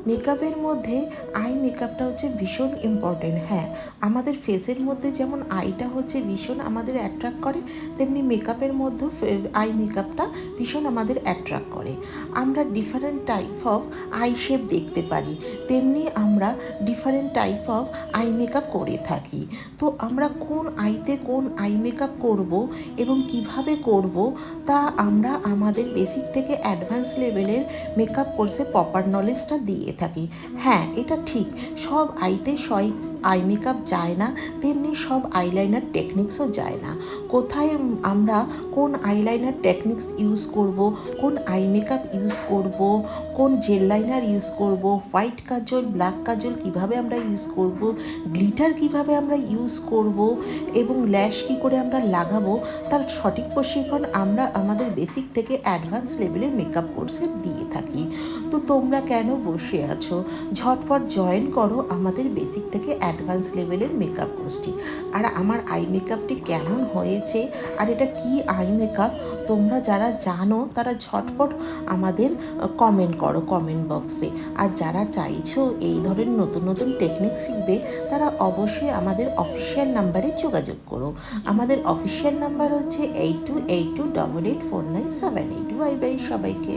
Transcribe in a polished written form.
মেকআপের মধ্যে আই মেকআপটা হচ্ছে ভীষণ ইম্পর্টেন্ট। হ্যাঁ, আমাদের ফেসের মধ্যে যেমন আইটা হচ্ছে ভীষণ আমাদের অ্যাট্রাক্ট করে, তেমনি মেকআপের মধ্যেও আই মেকআপটা ভীষণ আমাদের অ্যাট্রাক্ট করে। আমরা different type of I shape দেখতে পারি, তেমনি আমরা different type of eye makeup করে থাকি। তো আমরা কোন আইতে কোন আই মেকআপ করব এবং কিভাবে করব তা আমরা আমাদের বেসিক থেকে অ্যাডভান্স লেভেলের মেকআপ কোর্সে প্রপার নলেজটা দিয়ে থাকি। হ্যাঁ, এটা ঠিক, সব আইতে আই মেকআপ যায় না, তেমনি সব আইলাইনার টেকনিক্সও যায় না। কোথায় আমরা কোন আইলাইনার টেকনিক্স ইউজ করব, কোন আই মেকআপ ইউজ করব, কোন জেল লাইনার ইউজ করব, হোয়াইট কাজল ব্ল্যাক কাজল কিভাবে আমরা ইউজ করব, গ্লিটার কিভাবে আমরা ইউজ করব এবং ল্যাশ কী করে আমরা লাগাবো, তার সঠিক প্রশিক্ষণ আমরা আমাদের বেসিক থেকে অ্যাডভান্স লেভেলের মেকআপ কোর্সে দিয়ে থাকি। তো তোমরা কেন বসে আছো? ঝটপট জয়েন করো আমাদের বেসিক থেকে অ্যাডভান্স লেভেলের মেকআপ কোর্সটি। আর আমার আই মেকআপটি কেমন হয়েছে আর এটা কি আই মেকআপ, তোমরা যারা জানো তারা ঝটপট আমাদের কমেন্ট করো কমেন্ট বক্সে। আর যারা চাইছো এই ধরনের নতুন নতুন টেকনিক শিখবে, তারা অবশ্যই আমাদের অফিসিয়াল নাম্বারে যোগাযোগ করো। আমাদের অফিসিয়াল নাম্বার হচ্ছে 8282884978। বাই বাই সবাইকে।